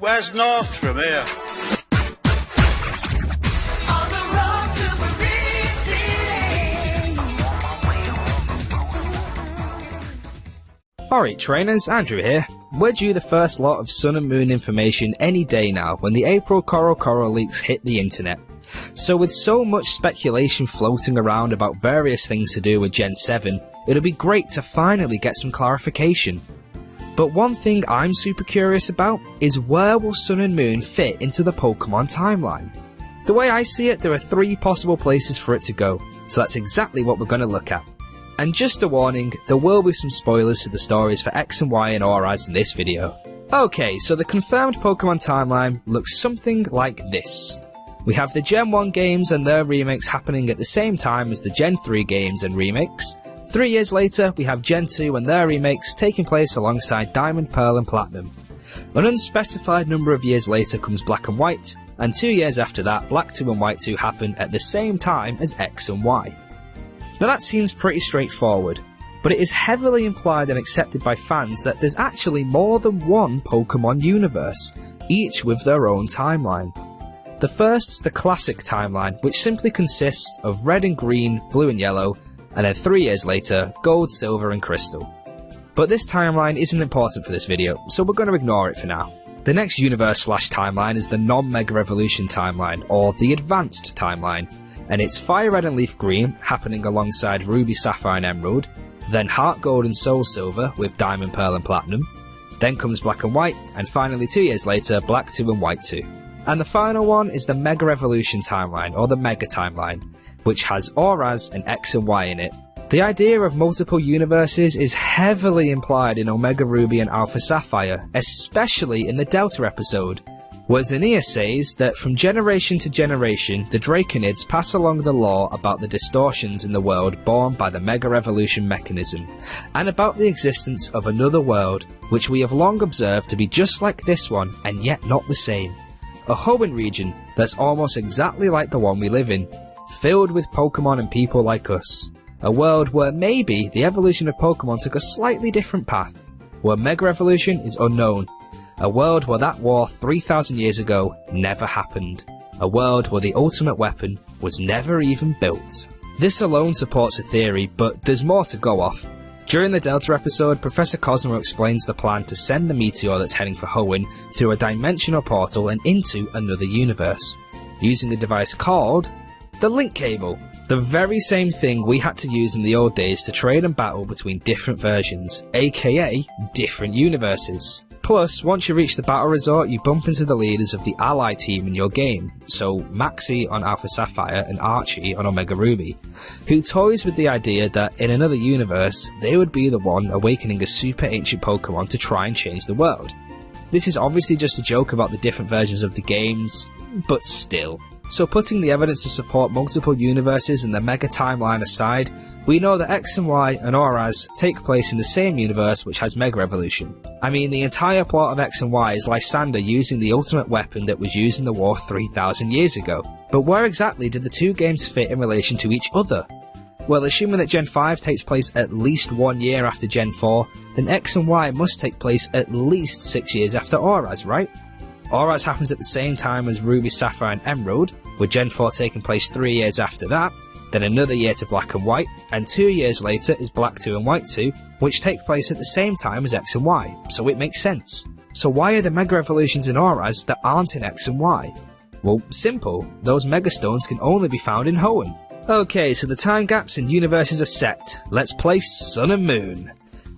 Where's north from here? Alright trainers, Andrew here. We're due the first lot of Sun and Moon information any day now when the April Coral leaks hit the internet. So with so much speculation floating around about various things to do with Gen 7, it'll be great to finally get some clarification. But one thing I'm super curious about is where will Sun and Moon fit into the Pokémon timeline? The way I see it, there are 3 possible places for it to go, so that's exactly what we're going to look at. And just a warning, there will be some spoilers to the stories for X and Y and Auras in this video. Okay, so the confirmed Pokémon timeline looks something like this. We have the Gen 1 games and their remakes happening at the same time as the Gen 3 games and remakes. 3 years later, we have Gen 2 and their remakes taking place alongside Diamond, Pearl and Platinum. An unspecified number of years later comes Black and White, and 2 years after that, Black 2 and White 2 happen at the same time as X and Y. Now that seems pretty straightforward, but it is heavily implied and accepted by fans that there's actually more than one Pokémon universe, each with their own timeline. The first is the classic timeline, which simply consists of red and green, blue and yellow, and then 3 years later, gold, silver and crystal. But this timeline isn't important for this video, so we're going to ignore it for now. The next universe/timeline is the non-Mega Evolution timeline, or the advanced timeline, and it's Fire Red and Leaf Green happening alongside Ruby, Sapphire and Emerald, then Heart Gold and Soul Silver with Diamond, Pearl and Platinum, then comes Black and White, and finally 2 years later, Black 2 and White 2. And the final one is the Mega Evolution timeline, or the Mega timeline, which has Auras and X and Y in it. The idea of multiple universes is heavily implied in Omega Ruby and Alpha Sapphire, especially in the Delta episode, where Zinnia says that from generation to generation, the Draconids pass along the lore about the distortions in the world born by the Mega Evolution mechanism, and about the existence of another world, which we have long observed to be just like this one, and yet not the same. A Hoenn region that's almost exactly like the one we live in, filled with Pokemon and people like us. A world where maybe the evolution of Pokemon took a slightly different path, where Mega Evolution is unknown. A world where that war 3,000 years ago never happened. A world where the ultimate weapon was never even built. This alone supports a theory, but there's more to go off. During the Delta episode, Professor Cosmo explains the plan to send the meteor that's heading for Hoenn through a dimensional portal and into another universe, using a device called the Link Cable. The very same thing we had to use in the old days to trade and battle between different versions, aka different universes. Plus, once you reach the battle resort, you bump into the leaders of the ally team in your game, so Maxie on Alpha Sapphire and Archie on Omega Ruby, who toys with the idea that in another universe, they would be the one awakening a super ancient Pokemon to try and change the world. This is obviously just a joke about the different versions of the games, but still. So putting the evidence to support multiple universes and the Mega timeline aside, we know that X and Y and Auras take place in the same universe which has Mega Evolution. I mean, the entire plot of X and Y is Lysander using the ultimate weapon that was used in the war 3,000 years ago. But where exactly did the two games fit in relation to each other? Well, assuming that Gen 5 takes place at least 1 year after Gen 4, then X and Y must take place at least 6 years after Auras, right? Auras happens at the same time as Ruby, Sapphire and Emerald, with Gen 4 taking place 3 years after that, then another year to Black and White, and 2 years later is Black 2 and White 2, which take place at the same time as X and Y, so it makes sense. So why are the Mega Evolutions in Auras that aren't in X and Y? Well, simple, those Mega Stones can only be found in Hoenn. Okay, so the time gaps and universes are set, let's play Sun and Moon.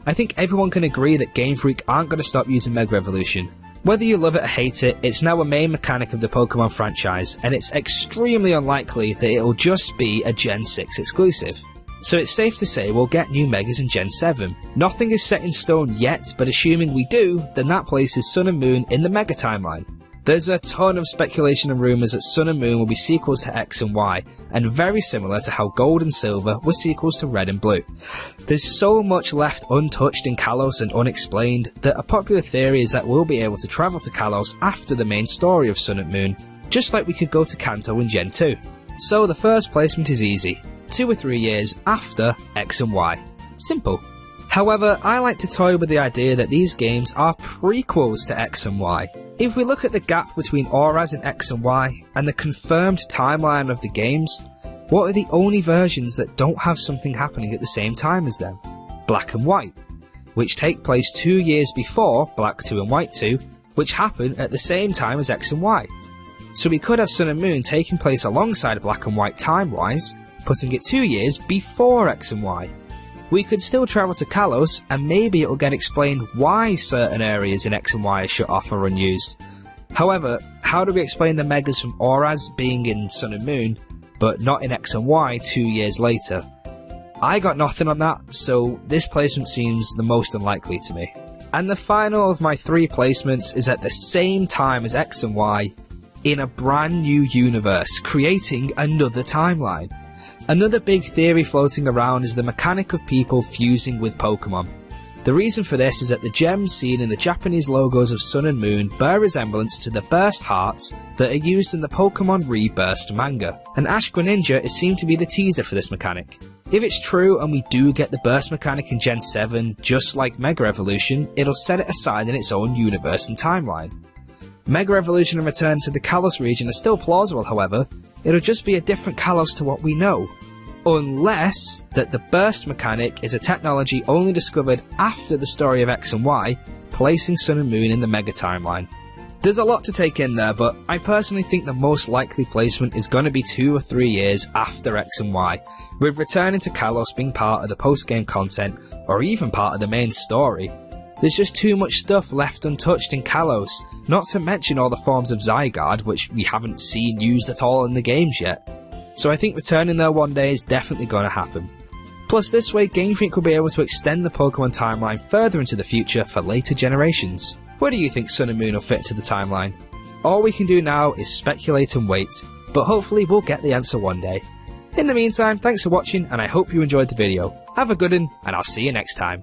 I think everyone can agree that Game Freak aren't going to stop using Mega Evolution. Whether you love it or hate it, it's now a main mechanic of the Pokemon franchise, and it's extremely unlikely that it'll just be a Gen 6 exclusive. So it's safe to say we'll get new Megas in Gen 7. Nothing is set in stone yet, but assuming we do, then that places Sun and Moon in the Mega timeline. There's a ton of speculation and rumours that Sun and Moon will be sequels to X and Y, and very similar to how Gold and Silver were sequels to Red and Blue. There's so much left untouched in Kalos and unexplained that a popular theory is that we'll be able to travel to Kalos after the main story of Sun and Moon, just like we could go to Kanto in Gen 2. So the first placement is easy, 2 or 3 years after X and Y. Simple. However, I like to toy with the idea that these games are prequels to X and Y. If we look at the gap between auras in X and Y and the confirmed timeline of the games, what are the only versions that don't have something happening at the same time as them? Black and White, which take place 2 years before Black 2 and White 2, which happen at the same time as X and Y. So we could have Sun and Moon taking place alongside Black and White time-wise, putting it 2 years before X and Y. We could still travel to Kalos, and maybe it will get explained why certain areas in X and Y are shut off or unused. However, how do we explain the Megas from auras being in Sun and Moon, but not in X and Y 2 years later? I got nothing on that, so this placement seems the most unlikely to me. And the final of my 3 placements is at the same time as X and Y, in a brand new universe, creating another timeline. Another big theory floating around is the mechanic of people fusing with Pokémon. The reason for this is that the gems seen in the Japanese logos of Sun and Moon bear resemblance to the burst hearts that are used in the Pokémon Rebirth manga, and Ash-Greninja is seen to be the teaser for this mechanic. If it's true and we do get the burst mechanic in Gen 7, just like Mega Evolution, it'll set it aside in its own universe and timeline. Mega Evolution and return to the Kalos region are still plausible, however. It'll just be a different Kalos to what we know. Unless that the burst mechanic is a technology only discovered after the story of X and Y, placing Sun and Moon in the Mega timeline. There's a lot to take in there, but I personally think the most likely placement is going to be 2 or 3 years after X and Y, with returning to Kalos being part of the post-game content, or even part of the main story. There's just too much stuff left untouched in Kalos, not to mention all the forms of Zygarde, which we haven't seen used at all in the games yet. So I think returning there one day is definitely going to happen. Plus this way Game Freak will be able to extend the Pokemon timeline further into the future for later generations. Where do you think Sun and Moon will fit into the timeline? All we can do now is speculate and wait, but hopefully we'll get the answer one day. In the meantime, thanks for watching and I hope you enjoyed the video. Have a good one and I'll see you next time.